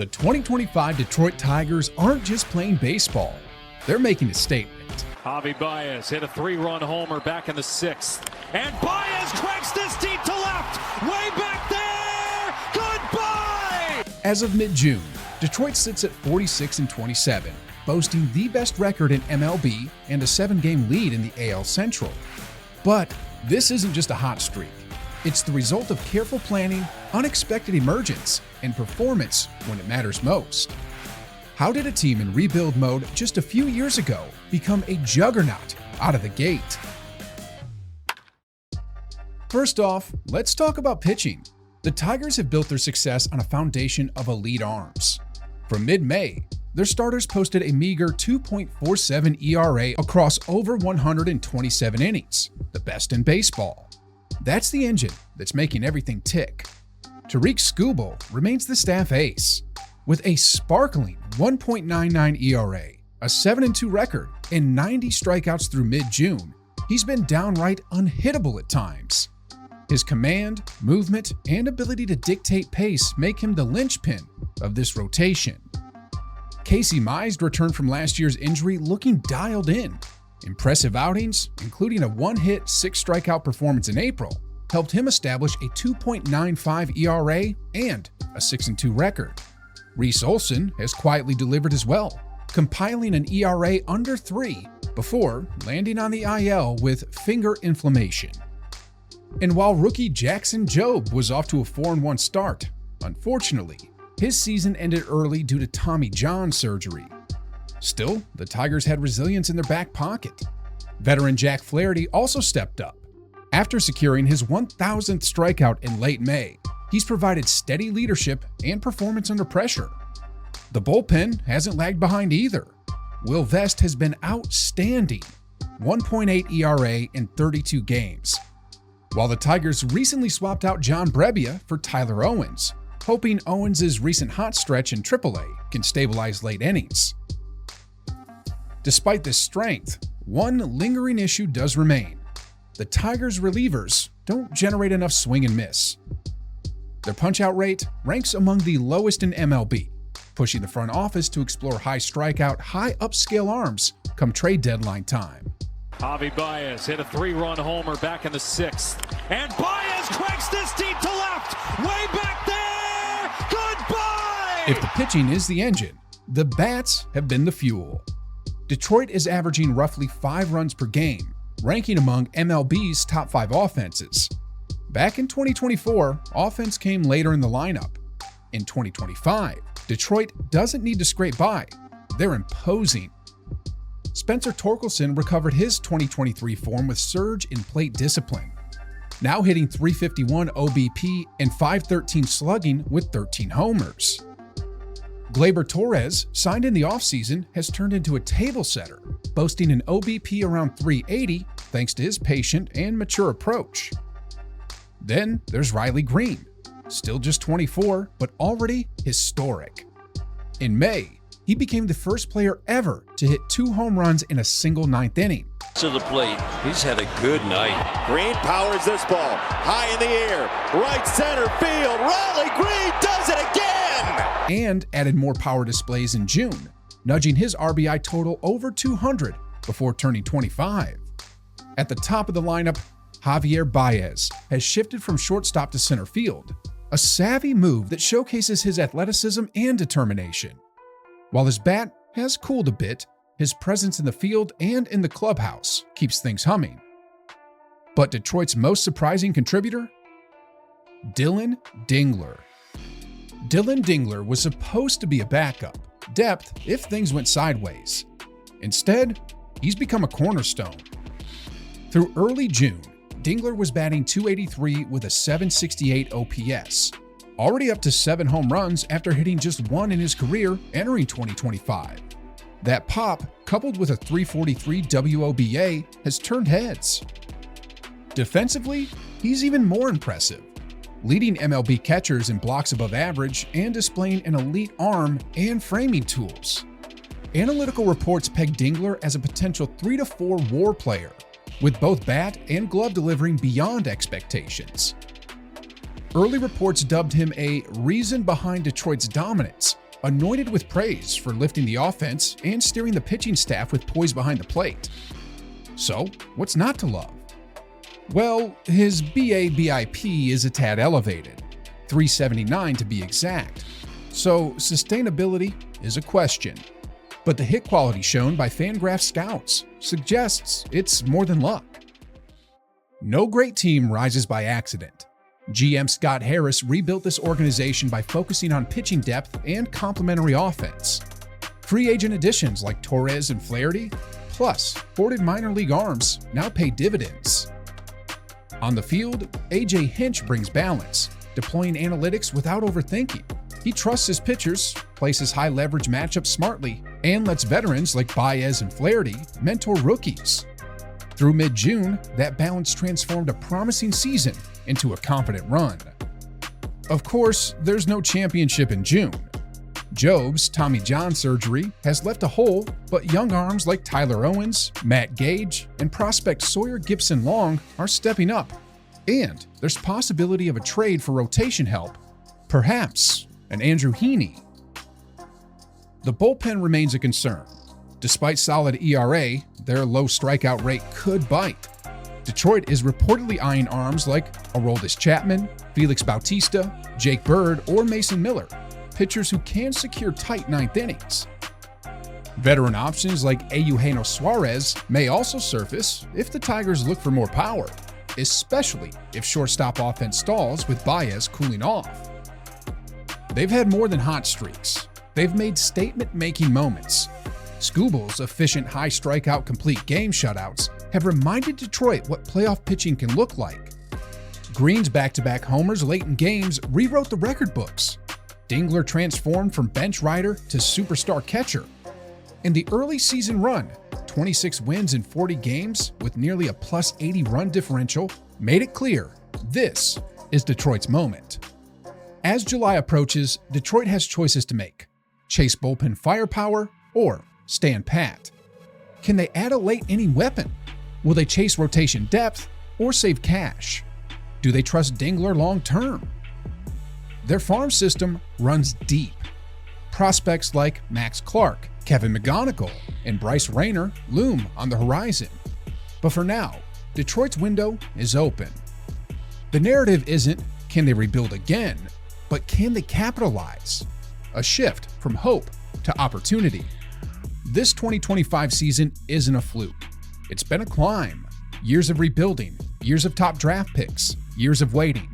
The 2025 Detroit Tigers aren't just playing baseball, they're making a statement. Javi Baez hit a 3-run homer back in the 6th. And Baez cranks this deep to left. Way back there. Goodbye. As of mid-June, Detroit sits at 46-27, boasting the best record in MLB and a 7-game lead in the AL Central. But this isn't just a hot streak. It's the result of careful planning, unexpected emergence, and performance when it matters most. How did a team in rebuild mode just a few years ago become a juggernaut out of the gate? First off, let's talk about pitching. The Tigers have built their success on a foundation of elite arms. From mid-May, their starters posted a meager 2.47 ERA across over 127 innings, the best in baseball. That's the engine that's making everything tick. Tarik Skubal remains the staff ace. With a sparkling 1.99 ERA, a 7-2 record, and 90 strikeouts through mid-June, he's been downright unhittable at times. His command, movement, and ability to dictate pace make him the linchpin of this rotation. Casey Mize returned from last year's injury looking dialed in. Impressive outings, including a 1-hit, 6-strikeout performance in April, helped him establish a 2.95 ERA and a 6-2 record. Reese Olson has quietly delivered as well, compiling an ERA under 3 before landing on the IL with finger inflammation. And while rookie Jackson Jobe was off to a 4-1 start, unfortunately, his season ended early due to Tommy John surgery. Still, the Tigers had resilience in their back pocket. Veteran Jack Flaherty also stepped up. After securing his 1,000th strikeout in late May, he's provided steady leadership and performance under pressure. The bullpen hasn't lagged behind either. Will Vest has been outstanding, 1.8 ERA in 32 games. While the Tigers recently swapped out John Brebbia for Tyler Owens, hoping Owens' recent hot stretch in AAA can stabilize late innings. Despite this strength, one lingering issue does remain. The Tigers' relievers don't generate enough swing and miss. Their punch-out rate ranks among the lowest in MLB, pushing the front office to explore high strikeout, high upscale arms come trade deadline time. Javi Baez hit a 3-run homer back in the 6th. And Baez cranks this deep to left. Way back there. Goodbye. If the pitching is the engine, the bats have been the fuel. Detroit is averaging roughly 5 runs per game, ranking among MLB's top 5 offenses. Back in 2024, offense came later in the lineup. In 2025, Detroit doesn't need to scrape by. They're imposing. Spencer Torkelson recovered his 2023 form with surge in plate discipline, now hitting .351 OBP and .513 slugging with 13 homers. Gleyber Torres, signed in the offseason, has turned into a table setter, boasting an OBP around .380 thanks to his patient and mature approach. Then there's Riley Green, still just 24, but already historic. In May, he became the first player ever to hit 2 home runs in a single 9th inning. To the plate, he's had a good night. Green powers this ball, high in the air, right center field, Riley Green does it again! And added more power displays in June, nudging his RBI total over 200 before turning 25. At the top of the lineup, Javier Baez has shifted from shortstop to center field, a savvy move that showcases his athleticism and determination. While his bat has cooled a bit, his presence in the field and in the clubhouse keeps things humming. But Detroit's most surprising contributor? Dylan Dingler. Dylan Dingler was supposed to be a backup, depth if things went sideways. Instead, he's become a cornerstone. Through early June, Dingler was batting .283 with a .768 OPS, already up to 7 home runs after hitting just 1 in his career entering 2025. That pop, coupled with a .343 WOBA, has turned heads. Defensively, he's even more impressive, leading MLB catchers in blocks above average and displaying an elite arm and framing tools. Analytical reports peg Dingler as a potential 3 to 4 WAR player, with both bat and glove delivering beyond expectations. Early reports dubbed him a reason behind Detroit's dominance, anointed with praise for lifting the offense and steering the pitching staff with poise behind the plate. So, what's not to love? Well, his BABIP is a tad elevated, 379 to be exact, so sustainability is a question. But the hit quality shown by Fangraph scouts suggests it's more than luck. No great team rises by accident. GM Scott Harris rebuilt this organization by focusing on pitching depth and complementary offense. Free agent additions like Torres and Flaherty, plus boarded minor league arms, now pay dividends. On the field, AJ Hinch brings balance, deploying analytics without overthinking. He trusts his pitchers, places high-leverage matchups smartly, and lets veterans like Baez and Flaherty mentor rookies. Through mid-June, that balance transformed a promising season into a confident run. Of course, there's no championship in June. Job's Tommy John surgery has left a hole, but young arms like Tyler Owens, Matt Gage, and prospect Sawyer Gibson-Long are stepping up. And there's possibility of a trade for rotation help, perhaps an Andrew Heaney. The bullpen remains a concern. Despite solid ERA, their low strikeout rate could bite. Detroit is reportedly eyeing arms like Aroldis Chapman, Felix Bautista, Jake Bird, or Mason Miller, pitchers who can secure tight ninth innings. Veteran options like Eugenio Suarez may also surface if the Tigers look for more power, especially if shortstop offense stalls with Baez cooling off. They've had more than hot streaks. They've made statement-making moments. Skubal's efficient high strikeout complete game shutouts have reminded Detroit what playoff pitching can look like. Green's back-to-back homers late in games rewrote the record books. Dingler transformed from bench rider to superstar catcher. In the early season run, 26 wins in 40 games with nearly a plus 80 run differential made it clear this is Detroit's moment. As July approaches, Detroit has choices to make: chase bullpen firepower or stand pat. Can they add a late inning weapon? Will they chase rotation depth or save cash? Do they trust Dingler long term? Their farm system runs deep. Prospects like Max Clark, Kevin McGonigal, and Bryce Rayner loom on the horizon. But for now, Detroit's window is open. The narrative isn't, can they rebuild again, but can they capitalize? A shift from hope to opportunity. This 2025 season isn't a fluke. It's been a climb. Years of rebuilding, years of top draft picks, years of waiting.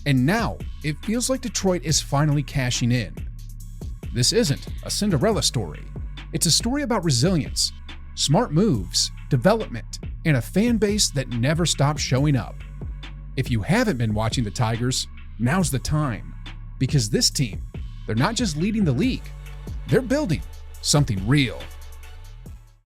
And now, it feels like Detroit is finally cashing in. This isn't a Cinderella story. It's a story about resilience, smart moves, development, and a fan base that never stops showing up. If you haven't been watching the Tigers, now's the time. Because this team, they're not just leading the league, they're building something real.